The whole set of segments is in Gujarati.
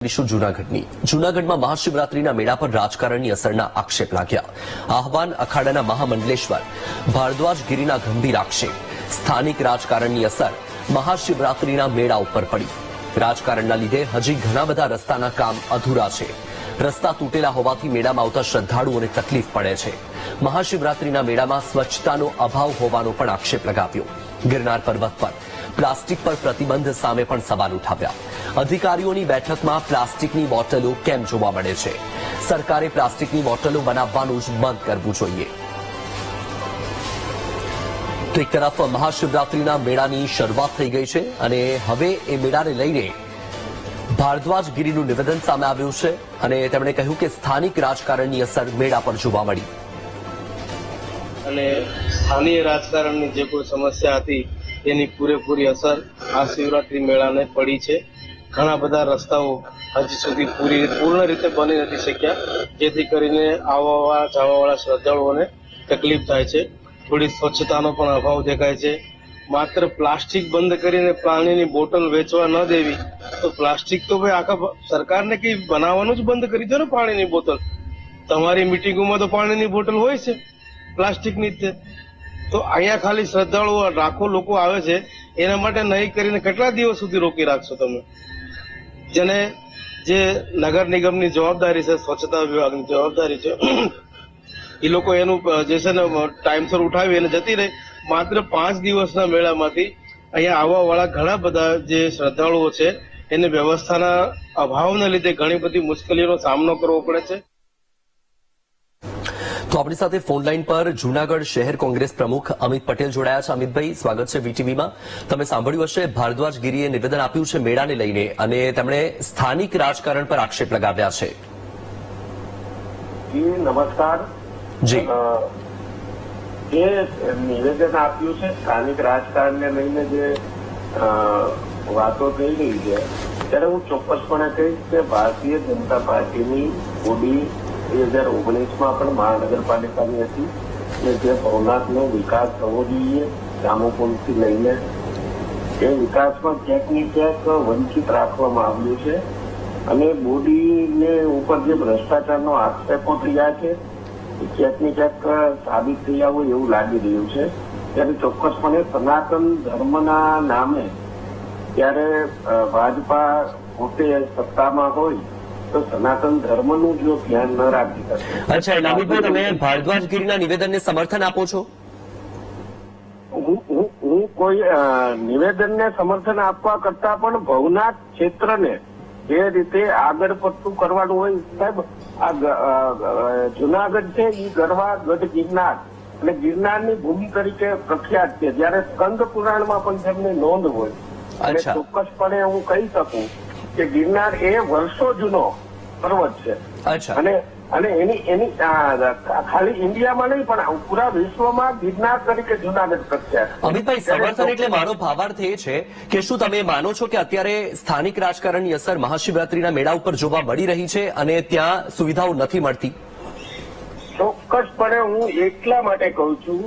જૂનાગઢમાં મહાશિવરાત્રીના મેળા પર રાજકારણની અસરના આક્ષેપ લાગ્યા. આહવાન અખાડાના મહામંડલેશ્વર ભારદ્વાજ ગીરીના ગંભીર આક્ષેપ. સ્થાનિક રાજકારણની અસર મહાશિવરાત્રીના મેળા ઉપર પડી. રાજકારણના લીધે હજી ઘણા બધા રસ્તાના કામ અધૂરા છે. રસ્તા તૂટેલા હોવાથી મેળામાં આવતા શ્રદ્ધાળુઓને તકલીફ પડે છે. મહાશિવરાત્રીના મેળામાં સ્વચ્છતાનો અભાવ હોવાનો પણ આક્ષેપ લગાવ્યો. ગિરનાર પર્વત પર પ્લાસ્ટિક પર પ્રતિબંધ સામે પણ સવાલ ઉઠાવ્યા. અધિકારીઓની બેઠકમાં પ્લાસ્ટિકની બોટલો કેમ જોવા મળે છે? સરકારે પ્લાસ્ટિકની બોટલો બનાવવાનું જ બંધ કરવું જોઈએ. તો એક તરફ મહાશિવરાત્રીના મેળાની શરૂઆત થઈ ગઈ છે અને હવે એ મેળાને લઈને ભારદ્વાજ ગીરીનું નિવેદન સામે આવ્યું છે અને તેમણે કહ્યું કે સ્થાનિક રાજકારણની અસર મેળા પર જોવા મળી. અને સ્થાનીય રાજકારણની જે કોઈ સમસ્યા હતી એની પૂરેપૂરી અસર આ શિવરાત્રી મેળાને પડી છે. ઘણા બધા રસ્તાઓ હજી સુધી પૂર્ણ રીતે બની નથી શક્યા, જેથી કરીને આવવા જવાવાળા શ્રદ્ધાળુઓને તકલીફ થાય છે. થોડી સ્વચ્છતાનો પણ અભાવ દેખાય છે. માત્ર પ્લાસ્ટિક બંધ કરીને પાણીની બોટલ વેચવા ન દેવી તો પ્લાસ્ટિક તો ભાઈ આખા સરકારને કઈ બનાવવાનું જ બંધ કરી દો ને. પાણીની બોટલ તમારી મિટિંગોમાં તો પાણીની બોટલ હોય છે પ્લાસ્ટિકની જ. તો અહીંયા ખાલી શ્રદ્ધાળુઓ લાખો લોકો આવે છે, એના માટે નહીં કરીને કેટલા દિવસ સુધી રોકી રાખશો તમે? જેને જે નગર નિગમની જવાબદારી છે, સ્વચ્છતા વિભાગની જવાબદારી છે, એ લોકો એનું જે છે ને ટાઈમસર ઉઠાવી અને જતી રહી. માત્ર 5 દિવસના મેળામાંથી અહીંયા આવવા વાળા ઘણા બધા જે શ્રદ્ધાળુઓ છે એને વ્યવસ્થાના અભાવને લીધે ઘણી બધી મુશ્કેલીઓનો સામનો કરવો પડે છે. તો આપણી સાથે ફોન લાઈન પર જૂનાગઢ શહેર કોંગ્રેસ પ્રમુખ અમિત પટેલ જોડાયા છે. અમિતભાઈ, સ્વાગત છે વીટીવીમાં. તમે સાંભળ્યું હશે, ભારદ્વાજ ગીરીએ નિવેદન આપ્યું છે મેળાને લઈને અને તેમણે સ્થાનિક રાજકારણ પર આક્ષેપ લગાવ્યા છે. નમસ્કાર જી. જે નિવેદન આપ્યું છે સ્થાનિક રાજકારણને લઈને જે વાતો થઈ રહી છે, ત્યારે હું ચોક્કસપણે કહીશ કે ભારતીય જનતા પાર્ટીની બોડી 2019માં પણ મહાનગરપાલિકાની હતી અને જે ભવનાથનો વિકાસ થવો જોઈએ રામોપુરથી લઈને એ વિકાસમાં ક્યાંક ને ક્યાંક વંચિત રાખવામાં આવ્યું છે અને બોડીને ઉપર જે ભ્રષ્ટાચારનો આક્ષેપો થયા છે એ ક્યાંક ને ક્યાંક સાબિત થયા હોય એવું લાગી રહ્યું છે. ત્યારે ચોક્કસપણે સનાતન ધર્મના નામે ત્યારે ભાજપા પોતે સત્તામાં હોય તો સનાતન ધર્મનું જો ધ્યાન ન રાખી શકે. અચ્છા, અમિતભાઈ, તમે ભારદ્વાજ ગીરીના નિવેદનને સમર્થન આપો છો? હું કોઈ નિવેદનને સમર્થન આપવા કરતા પણ ભવનાથ ક્ષેત્રને જે રીતે આગળ પડતું કરવાનું હોય, સાહેબ આ જુનાગઢ છે એ ગરવા ગઢ ગિરનાર અને ગિરનારની ભૂમિ તરીકે પ્રખ્યાત છે. જયારે સ્કંદ પુરાણમાં પણ તેમની નોંધ હોય અને ચોક્કસપણે હું કહી શકું કે ગિરનાર એ વર્ષો જૂનો પર્વત છે અને એની ખાલી ઇન્ડિયામાં નહીં પણ પૂરા વિશ્વમાં ગિરનાર તરીકે જૂનાગઢ પ્રખ્યાત. અમિતભાઈ, સમર્થન એટલે મારો ભાવાર્થ એ છે કે શું તમે માનો છો કે અત્યારે સ્થાનિક રાજકારણની અસર મહાશિવરાત્રીના મેળા ઉપર જોવા મળી રહી છે અને ત્યાં સુવિધાઓ નથી મળતી? ચોક્કસપણે હું એટલા માટે કહું છું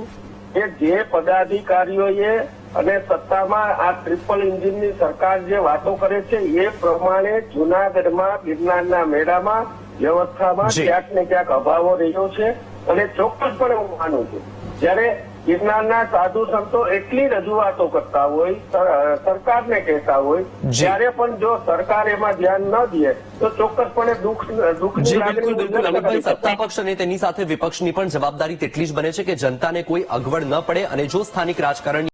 કે જે પદાધિકારીઓએ અને સત્તામાં આ ટ્રિપલ એન્જિનની સરકાર જે વાતો કરે છે એ પ્રમાણે જૂનાગઢમાં ગિરનારના મેળામાં વ્યવસ્થામાં ક્યાંક ને ક્યાંક અભાવો રહ્યો છે અને ચોક્કસપણે હું માનું છું જયારે ગિરનારના સાધુ સંતો એટલી રજૂઆતો કરતા હોય, સરકારને કહેતા હોય, ત્યારે પણ જો સરકાર એમાં ધ્યાન ન દે તો ચોક્કસપણે દુઃખની લાગણી. બિલકુલ અમિતભાઈ, સત્તા પક્ષ અને તેની સાથે વિપક્ષની પણ જવાબદારી તેટલી જ બને છે કે જનતાને કોઈ અગવડ ન પડે અને જો સ્થાનિક રાજકારણ